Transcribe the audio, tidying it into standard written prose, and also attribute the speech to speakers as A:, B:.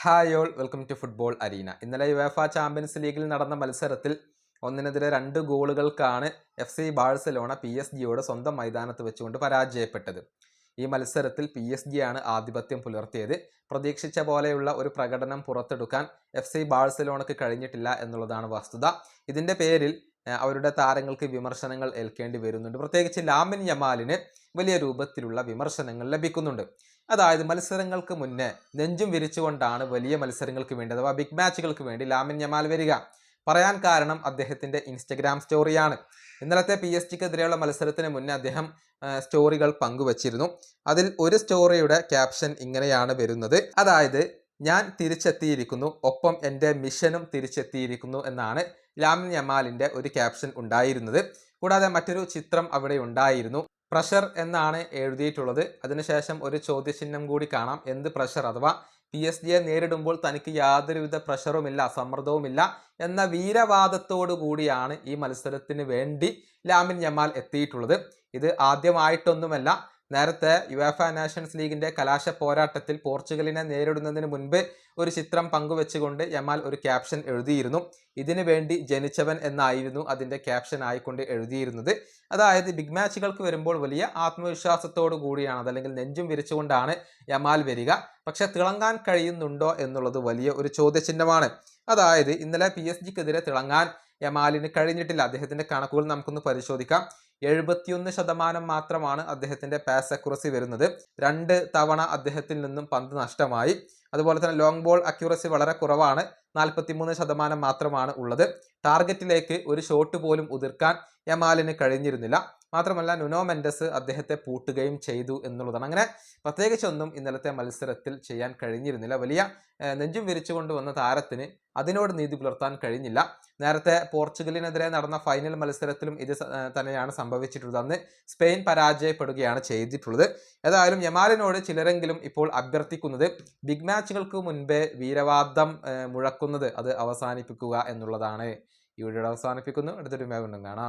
A: Hi all, welcome to football arena. ഇന്നലെ UEFA champions ലീഗിൽ നടന്ന മത്സരത്തിൽ 1-2 ഗോളുകൾക്കാണ് FC ബാഴ്സലോണ PSG സ്വന്തം മൈതാനത്ത് വെച്ചുകൊണ്ട് പരാജയപ്പെട്ടത്. ഈ മത്സരത്തിൽ PSG ആണ് ആധിപത്യം പുലർത്തിയത്. പ്രതീക്ഷിച്ച പോലെയുള്ള ഒരു പ്രകടനം പുറത്തെടുക്കാൻ FC ബാഴ്സലോണക്ക് കഴിഞ്ഞിട്ടില്ല എന്നുള്ളതാണ് വസ്തുത. ഇതിൻ്റെ പേരിൽ അവരുടെ താരങ്ങൾക്ക് വിമർശനങ്ങൾ ഏൽക്കേണ്ടി വരുന്നുണ്ട്. പ്രത്യേകിച്ച് ലാമിൻ യമാലിന് വലിയ രൂപത്തിലുള്ള വിമർശനങ്ങൾ ലഭിക്കുന്നുണ്ട്. അതായത് മത്സരങ്ങൾക്ക് മുന്നേ നെഞ്ചും വിരിച്ചുകൊണ്ടാണ് വലിയ മത്സരങ്ങൾക്ക് വേണ്ടി അഥവാ ബിഗ് മാച്ചുകൾക്ക് വേണ്ടി ലാമിൻ യമാൽ വരിക. പറയാൻ കാരണം അദ്ദേഹത്തിൻ്റെ ഇൻസ്റ്റഗ്രാം സ്റ്റോറിയാണ്. ഇന്നലത്തെ PSG-ക്കെതിരെയുള്ള മത്സരത്തിന് മുന്നേ അദ്ദേഹം സ്റ്റോറികൾ പങ്കുവച്ചിരുന്നു. അതിൽ ഒരു സ്റ്റോറിയുടെ ക്യാപ്ഷൻ ഇങ്ങനെയാണ് വരുന്നത്. അതായത്, ഞാൻ തിരിച്ചെത്തിയിരിക്കുന്നു, ഒപ്പം എൻ്റെ മിഷനും തിരിച്ചെത്തിയിരിക്കുന്നു എന്നാണ് ലാമിൻ യമാലിൻ്റെ ഒരു ക്യാപ്ഷൻ ഉണ്ടായിരുന്നത്. കൂടാതെ മറ്റൊരു ചിത്രം അവിടെ ഉണ്ടായിരുന്നു. പ്രഷർ എന്നാണ് എഴുതിയിട്ടുള്ളത്. അതിനുശേഷം ഒരു ചോദ്യചിഹ്നം കൂടി കാണാം. എന്ത് പ്രഷർ? അഥവാ PSG നേരിടുമ്പോൾ തനിക്ക് യാതൊരുവിധ പ്രഷറുമില്ല, സമ്മർദ്ദവുമില്ല എന്ന വീരവാദത്തോടു കൂടിയാണ് ഈ മത്സരത്തിന് വേണ്ടി ലാമിൻ യമാൽ എത്തിയിട്ടുള്ളത്. ഇത് ആദ്യമായിട്ടൊന്നുമല്ല. നേരത്തെ യുവേഫ നാഷൻസ് ലീഗിൻ്റെ കലാശ പോരാട്ടത്തിൽ പോർച്ചുഗലിനെ നേരിടുന്നതിന് മുൻപ് ഒരു ചിത്രം പങ്കുവെച്ചുകൊണ്ട് യമാൽ ഒരു ക്യാപ്ഷൻ എഴുതിയിരുന്നു. ഇതിനു വേണ്ടി ജനിച്ചവൻ എന്നായിരുന്നു അതിൻ്റെ ക്യാപ്ഷൻ ആയിക്കൊണ്ട് എഴുതിയിരുന്നത്. അതായത് ബിഗ് മാച്ചുകൾക്ക് വരുമ്പോൾ വലിയ ആത്മവിശ്വാസത്തോടു കൂടിയാണ്, അതല്ലെങ്കിൽ നെഞ്ചും വിരിച്ചുകൊണ്ടാണ് യമാൽ വരിക. പക്ഷെ തിളങ്ങാൻ കഴിയുന്നുണ്ടോ എന്നുള്ളത് വലിയ ഒരു ചോദ്യചിഹ്നമാണ്. അതായത് ഇന്നലെ PSG-ക്കെതിരെ തിളങ്ങാൻ യമാലിന് കഴിഞ്ഞിട്ടില്ല. അദ്ദേഹത്തിൻ്റെ കണക്കുകൾ നമുക്കൊന്ന് പരിശോധിക്കാം. 71% മാത്രമാണ് അദ്ദേഹത്തിൻ്റെ പാസ് അക്യുറസി വരുന്നത്. 2 തവണ അദ്ദേഹത്തിൽ നിന്നും പന്ത് നഷ്ടമായി. അതുപോലെ തന്നെ ലോങ് ബോൾ അക്യുറസി വളരെ കുറവാണ്, 43% മാത്രമാണ് ഉള്ളത്. ടാർഗറ്റിലേക്ക് ഒരു ഷോട്ട് പോലും ഉതിർക്കാൻ യമാലിന് കഴിഞ്ഞിരുന്നില്ല. മാത്രമല്ല നുനോ മെൻഡസ് അദ്ദേഹത്തെ പൂട്ടുകയും ചെയ്തു എന്നുള്ളതാണ്. അങ്ങനെ പ്രത്യേകിച്ചൊന്നും ഇന്നലത്തെ മത്സരത്തിൽ ചെയ്യാൻ കഴിഞ്ഞിരുന്നില്ല. വലിയ നെഞ്ചും വിരിച്ചുകൊണ്ട് വന്ന താരത്തിന് അതിനോട് നീതി പുലർത്താൻ കഴിഞ്ഞില്ല. നേരത്തെ പോർച്ചുഗലിനെതിരെ നടന്ന ഫൈനൽ മത്സരത്തിലും ഇത് തന്നെയാണ് സംഭവിച്ചിട്ടുള്ളത്. അന്ന് സ്പെയിൻ പരാജയപ്പെടുകയാണ് ചെയ്തിട്ടുള്ളത്. ഏതായാലും യമാലിനോട് ചിലരെങ്കിലും ഇപ്പോൾ അഭ്യർത്ഥിക്കുന്നത് ബിഗ് മാച്ചുകൾക്ക് മുൻപേ വീരവാദം മുഴക്കുന്നത് അത് അവസാനിപ്പിക്കുക എന്നുള്ളതാണ്. ഈ വീഡിയോ അവസാനിപ്പിക്കുന്നു. അടുത്തൊരു വീഡിയോ കാണാം.